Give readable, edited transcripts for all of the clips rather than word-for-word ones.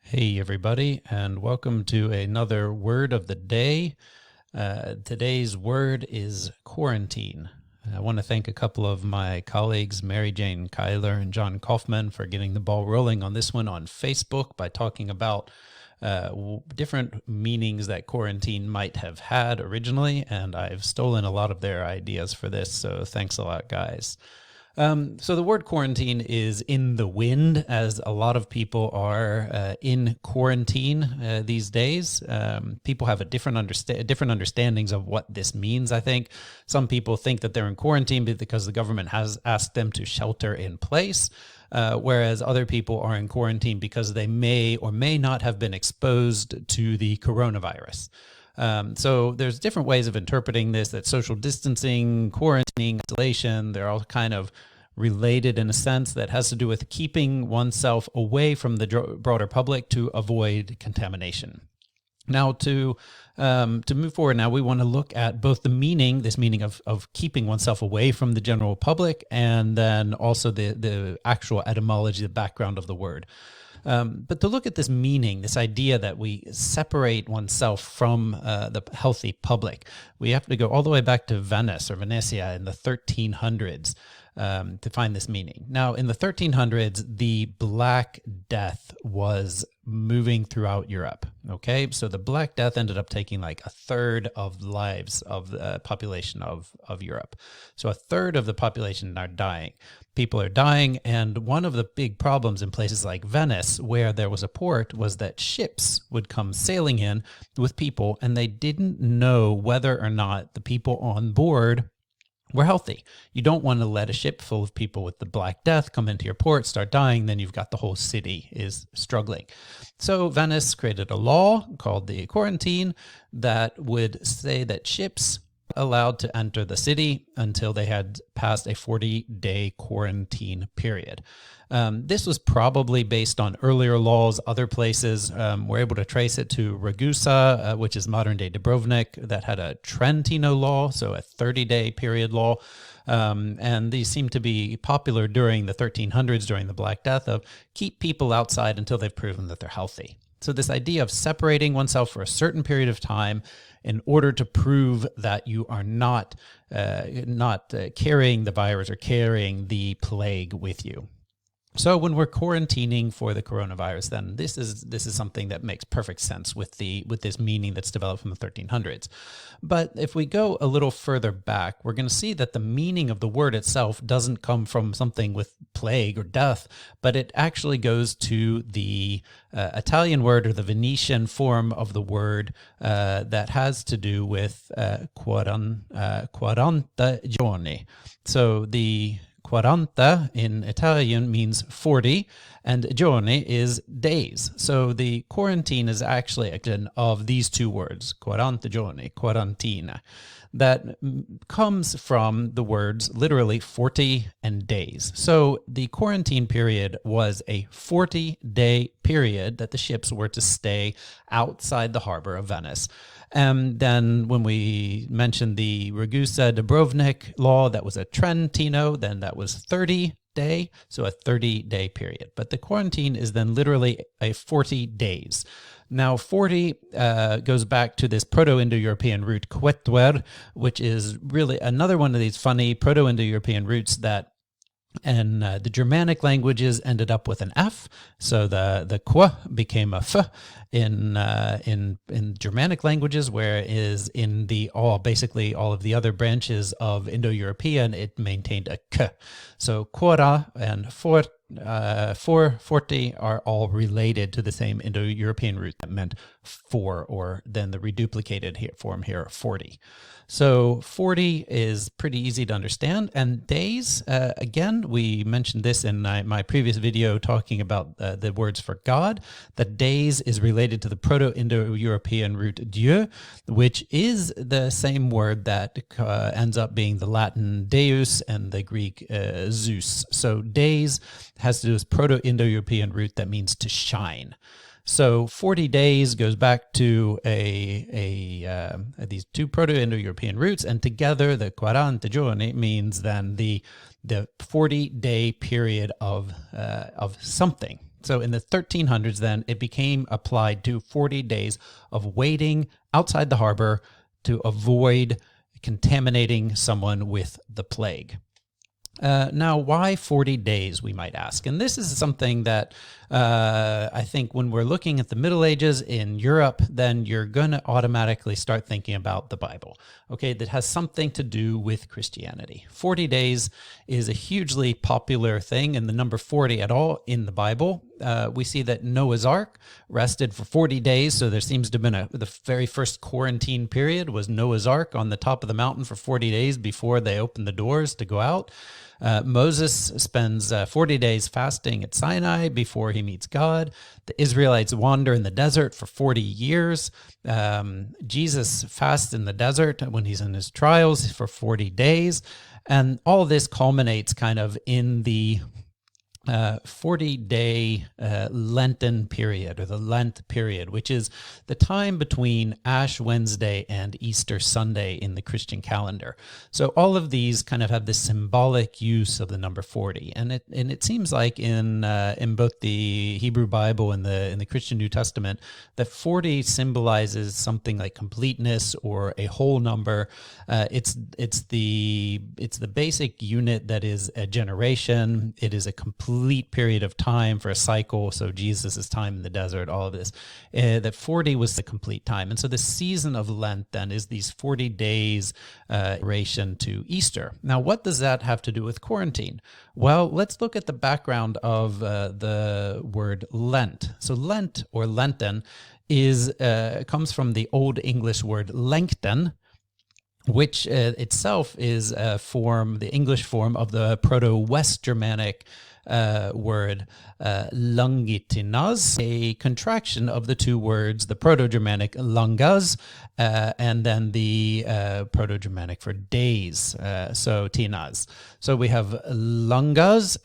Hey, everybody, and welcome to another word of the day. Today's word is quarantine. I want to thank a couple of my colleagues, Mary Jane Kyler and John Kaufman, for getting the ball rolling on this one on Facebook by talking about different meanings that quarantine might have had originally, and I've stolen a lot of their ideas for this, so thanks a lot, guys. So the word quarantine is in the wind, as a lot of people are in quarantine these days. People have different understandings of what this means. I think some people think that they're in quarantine because the government has asked them to shelter in place. Whereas other people are in quarantine because they may or may not have been exposed to the coronavirus. So there's different ways of interpreting this, that social distancing, quarantining, isolation, they're all kind of related in a sense that has to do with keeping oneself away from the broader public to avoid contamination. Now, to move forward, now we want to look at both the meaning, this meaning of keeping oneself away from the general public, and then also the actual etymology, the background of the word. But to look at this meaning, this idea that we separate oneself from the healthy public, we have to go all the way back to Venice or Venetia in the 1300s to find this meaning. Now, in the 1300s, the Black Death was moving throughout Europe. Okay, so the Black Death ended up taking like a third of the lives of the population of Europe. So a third of the population are dying. People are dying, and one of the big problems in places like Venice, where there was a port, was that ships would come sailing in with people, and they didn't know whether or not the people on board were healthy. You don't want to let a ship full of people with the Black Death come into your port, start dying, then you've got the whole city is struggling. So Venice created a law called the quarantine that would say that ships allowed to enter the city until they had passed a 40-day quarantine period. This was probably based on earlier laws. Other places were able to trace it to Ragusa, which is modern-day Dubrovnik, that had a Trentino law, so a 30-day period law. And these seem to be popular during the 1300s, during the Black Death, of keep people outside until they've proven that they're healthy. So this idea of separating oneself for a certain period of time in order to prove that you are not carrying the virus or carrying the plague with you. So when we're quarantining for the coronavirus, then this is something that makes perfect sense with this meaning that's developed from the 1300s. But if we go a little further back, we're going to see that the meaning of the word itself doesn't come from something with plague or death, but it actually goes to the Italian word or the Venetian form of the word that has to do with quaranta giorni. So the quaranta in Italian means 40, and giorni is days. So the quarantine is actually a of these two words, quaranta giorni, quarantina, that comes from the words literally 40 and days. So the quarantine period was a 40-day period that the ships were to stay outside the harbor of Venice. And then when we mentioned the Ragusa Dubrovnik law, that was a Trentino, then that was 30-day, so a 30-day period. But the quarantine is then literally a 40 days. Now, 40 goes back to this Proto-Indo-European root quetuer, which is really another one of these funny Proto-Indo-European roots that and the Germanic languages ended up with an F, so the qu became a f in Germanic languages, whereas in basically all of the other branches of Indo-European, it maintained a k. So quora and forte are all related to the same Indo-European root that meant four, or then the reduplicated form here, 40. So 40 is pretty easy to understand. And days, again, we mentioned this in my previous video talking about the words for God, that days is related to the Proto-Indo-European root Dieu, which is the same word that ends up being the Latin deus and the Greek Zeus. So days has to do with Proto-Indo-European root that means to shine. So 40 days goes back to these two Proto-Indo-European roots, and together the 40 giorni means then the 40-day period of something. So in the 1300s, then, it became applied to 40 days of waiting outside the harbor to avoid contaminating someone with the plague. Now, why 40 days, we might ask? And this is something that I think when we're looking at the Middle Ages in Europe, then you're going to automatically start thinking about the Bible, okay, that has something to do with Christianity. 40 days is a hugely popular thing, and the number 40 at all in the Bible. We see that Noah's Ark rested for 40 days, so there seems to have been the very first quarantine period was Noah's Ark on the top of the mountain for 40 days before they opened the doors to go out. Moses spends 40 days fasting at Sinai before he meets God. The Israelites wander in the desert for 40 years. Jesus fasts in the desert when he's in his trials for 40 days. And all this culminates kind of in the 40-day Lenten period, or the Lent period, which is the time between Ash Wednesday and Easter Sunday in the Christian calendar. So all of these kind of have this symbolic use of the number 40, and it seems like in both the Hebrew Bible and in the Christian New Testament that 40 symbolizes something like completeness or a whole number. It's the basic unit that is a generation. It is a complete period of time for a cycle. So Jesus' time in the desert, all of this, that 40 was the complete time. And so the season of Lent then is these 40 days duration to Easter. Now, what does that have to do with quarantine? Well, let's look at the background of the word Lent. So Lent, or Lenten, comes from the Old English word lengthen, which itself is the English form of the Proto-West Germanic word langitinas, a contraction of the two words, the Proto-Germanic langas, and then the Proto-Germanic for days, so tinas. So we have langas,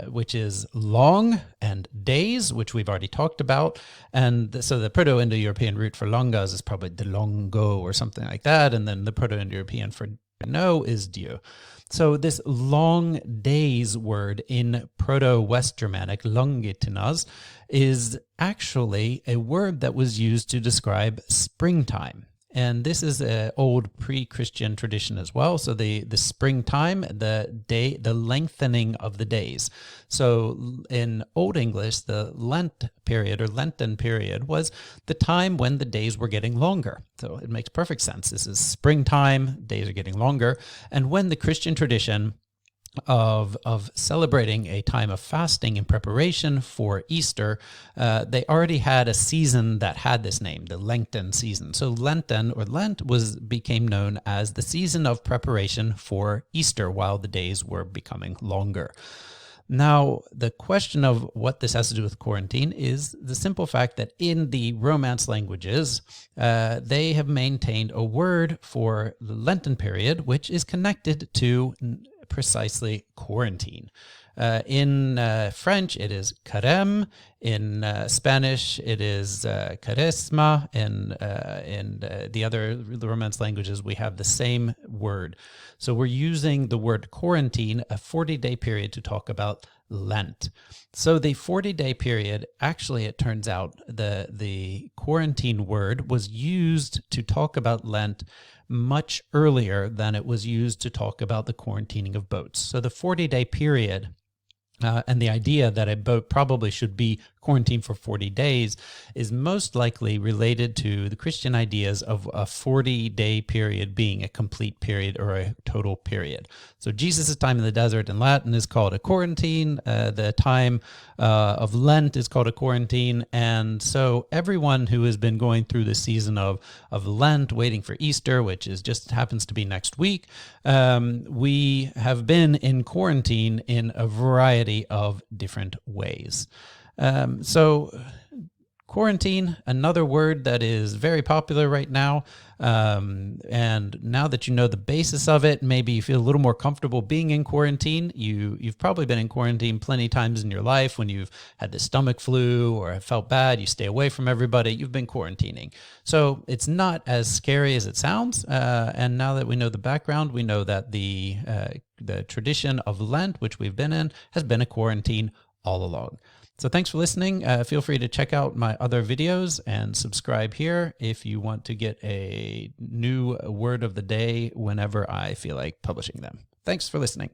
which is long, and days, which we've already talked about. And so the Proto-Indo-European root for langas is probably delongo or something like that, and then the Proto-Indo-European for no is dieu. So this long days word in Proto-West Germanic, langitinas, is actually a word that was used to describe springtime. And this is an old pre-Christian tradition as well. So the springtime, the lengthening of the days. So in Old English, the Lent period or Lenten period was the time when the days were getting longer. So it makes perfect sense. This is springtime, days are getting longer. And when the Christian tradition of celebrating a time of fasting in preparation for Easter, they already had a season that had this name, the Lenten season. So Lenten, or Lent, became known as the season of preparation for Easter while the days were becoming longer. Now, the question of what this has to do with quarantine is the simple fact that in the Romance languages, they have maintained a word for the Lenten period, which is connected to precisely quarantine. In French, it is carême. In Spanish, it is caresma. In the Romance languages, we have the same word. So we're using the word quarantine, a 40-day period, to talk about Lent. So the 40-day period, actually, it turns out the quarantine word was used to talk about Lent much earlier than it was used to talk about the quarantining of boats. So the 40-day period and the idea that a boat probably should be quarantined for 40 days is most likely related to the Christian ideas of a 40-day period being a complete period or a total period. So Jesus' time in the desert in Latin is called a quarantine. The time of Lent is called a quarantine. And so everyone who has been going through the season of Lent, waiting for Easter, which is just happens to be next week, we have been in quarantine in a variety of different ways. So quarantine, another word that is very popular right now. And now that you know the basis of it, maybe you feel a little more comfortable being in quarantine. You've probably been in quarantine plenty times in your life when you've had the stomach flu or have felt bad. You stay away from everybody. You've been quarantining. So it's not as scary as it sounds. And now that we know the background, we know that the tradition of Lent, which we've been in, has been a quarantine all along. So thanks for listening. Feel free to check out my other videos and subscribe here if you want to get a new word of the day whenever I feel like publishing them. Thanks for listening.